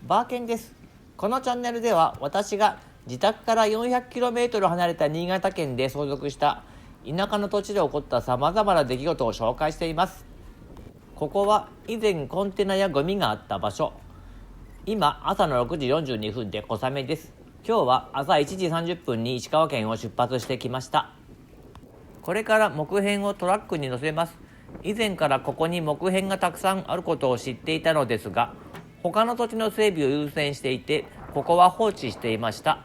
バーケンです。このチャンネルでは私が自宅から 400km 離れた新潟県で相続した田舎の土地で起こったさまざまな出来事を紹介しています。ここは以前コンテナやゴミがあった場所。今朝の6時42分で小雨です。今日は朝1時30分に石川県を出発してきました。これから木片をトラックに乗せます。以前からここに木片がたくさんあることを知っていたのですが、他の土地の整備を優先していて、ここは放置していました。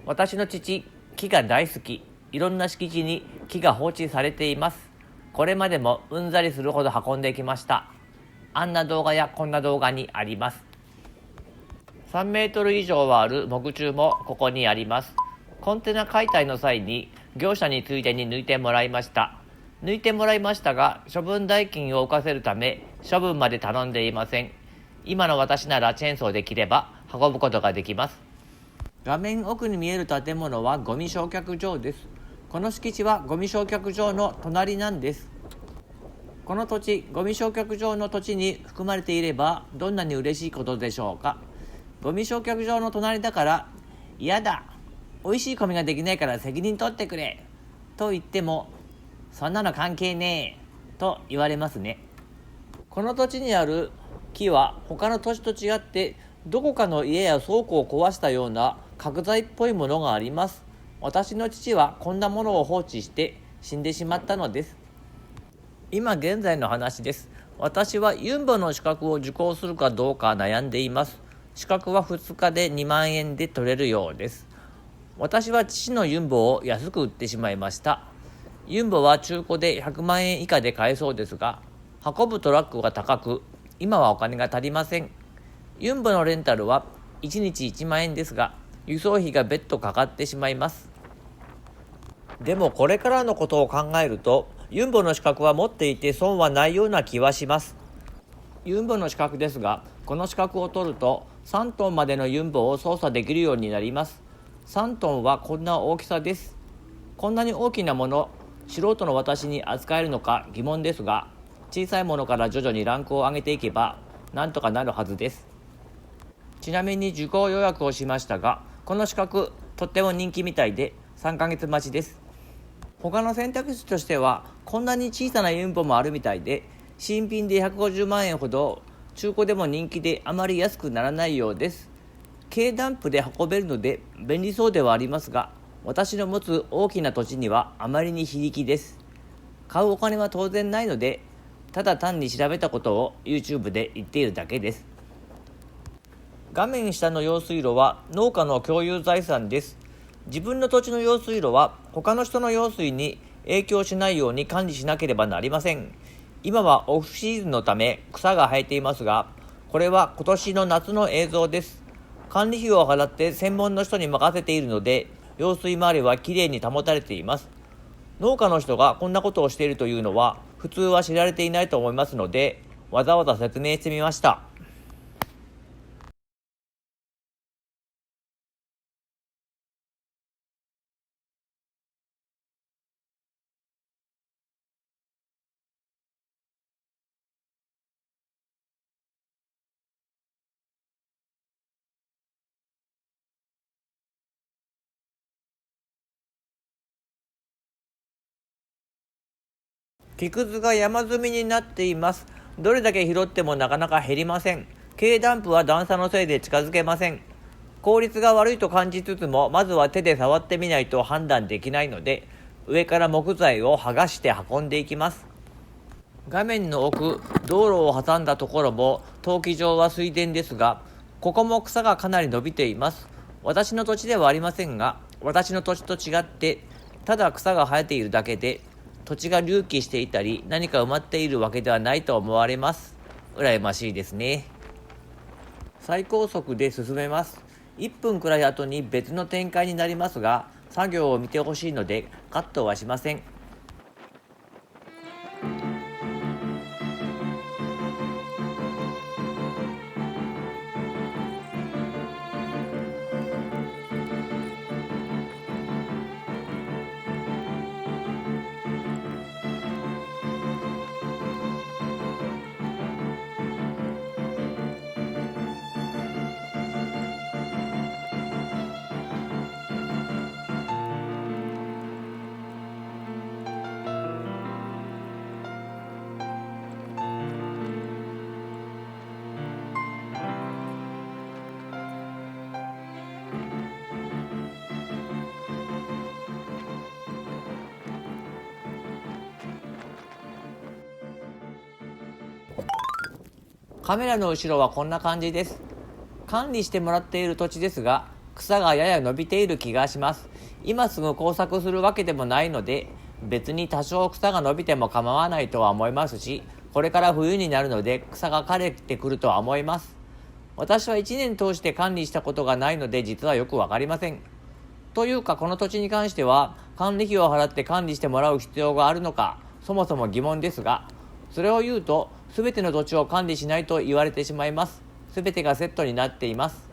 私の父、木が大好き。いろんな敷地に木が放置されています。これまでもうんざりするほど運んできました。あんな動画やこんな動画にあります。3メートル以上はある木柱もここにあります。コンテナ解体の際に業者についでに抜いてもらいました。抜いてもらいましたが、処分代金を浮かせるため処分まで頼んでいません。今の私ならチェーンソーで切れば運ぶことができます。画面奥に見える建物はゴミ焼却場です。この敷地はゴミ焼却場の隣なんです。この土地、ゴミ焼却場の土地に含まれていればどんなに嬉しいことでしょうか。ゴミ焼却場の隣だから嫌だ、美味しい米ができないから責任取ってくれと言っても、そんなの関係ねえと言われますね。この土地にある木は他の土地と違ってどこかの家や倉庫を壊したような角材っぽいものがあります。私の父はこんなものを放置して死んでしまったのです。今現在の話です。私はユンボの資格を受講するかどうか悩んでいます。資格は2日で2万円で取れるようです。私は父のユンボを安く売ってしまいました。ユンボは中古で100万円以下で買えそうですが、運ぶトラックが高く、今はお金が足りません。ユンボのレンタルは1日1万円ですが、輸送費が別途かかってしまいます。でもこれからのことを考えると、ユンボの資格は持っていて損はないような気はします。ユンボの資格ですが、この資格を取ると3トンまでのユンボを操作できるようになります。3トンはこんな大きさです。こんなに大きなもの、素人の私に扱えるのか疑問ですが、小さいものから徐々にランクを上げていけばなんとかなるはずです。ちなみに受講予約をしましたが、この資格とっても人気みたいで3ヶ月待ちです。他の選択肢としてはこんなに小さなユンボもあるみたいで、新品で150万円ほど、中古でも人気であまり安くならないようです。軽ダンプで運べるので便利そうではありますが、私の持つ大きな土地にはあまりに非力です。買うお金は当然ないので、ただ単に調べたことを YouTube で言っているだけです。画面下の用水路は農家の共有財産です。自分の土地の用水路は他の人の用水に影響しないように管理しなければなりません。今はオフシーズンのため草が生えていますが、これは今年の夏の映像です。管理費を払って専門の人に任せているので、用水周りはきれいに保たれています。農家の人がこんなことをしているというのは普通は知られていないと思いますので、わざわざ説明してみました。木くずが山積みになっています。どれだけ拾ってもなかなか減りません。軽ダンプは段差のせいで近づけません。効率が悪いと感じつつも、まずは手で触ってみないと判断できないので、上から木材を剥がして運んでいきます。画面の奥、道路を挟んだところも登記上は水田ですが、ここも草がかなり伸びています。私の土地ではありませんが、私の土地と違ってただ草が生えているだけで、土地が隆起していたり何か埋まっているわけではないと思われます。羨ましいですね。最高速で進めます。1分くらい後に別の展開になりますが、作業を見てほしいのでカットはしません。カメラの後ろはこんな感じです。管理してもらっている土地ですが、草がやや伸びている気がします。今すぐ工作するわけでもないので、別に多少草が伸びても構わないとは思いますし、これから冬になるので草が枯れてくるとは思います。私は1年通して管理したことがないので実はよくわかりません。というかこの土地に関しては管理費を払って管理してもらう必要があるのか、そもそも疑問ですが、それを言うと全ての土地を管理しないと言われてしまいます。全てがセットになっています。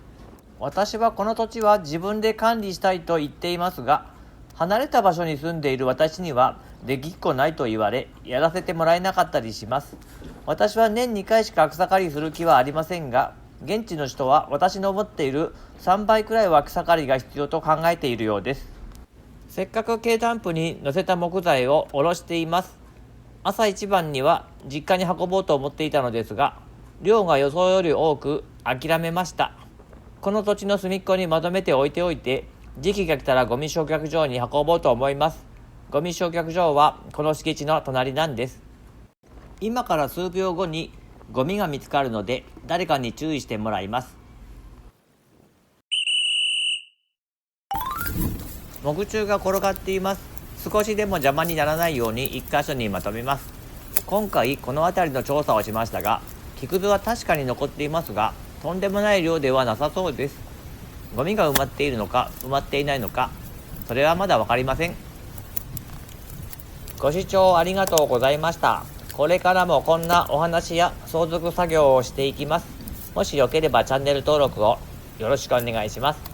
私はこの土地は自分で管理したいと言っていますが、離れた場所に住んでいる私にはできっこないと言われ、やらせてもらえなかったりします。私は年2回しか草刈りする気はありませんが、現地の人は私の思っている3倍くらいは草刈りが必要と考えているようです。せっかく軽ダンプに乗せた木材を下ろしています。朝一番には実家に運ぼうと思っていたのですが、量が予想より多く諦めました。この土地の隅っこにまとめて置いておいて、時期が来たらゴミ焼却場に運ぼうと思います。ゴミ焼却場はこの敷地の隣なんです。今から数秒後にゴミが見つかるので誰かに注意してもらいます。木柱が転がっています。少しでも邪魔にならないように一箇所にまとめます。今回この辺りの調査をしましたが、木くずは確かに残っていますが、とんでもない量ではなさそうです。ゴミが埋まっているのか埋まっていないのか、それはまだ分かりません。ご視聴ありがとうございました。これからもこんなお話や相続作業をしていきます。もしよければチャンネル登録をよろしくお願いします。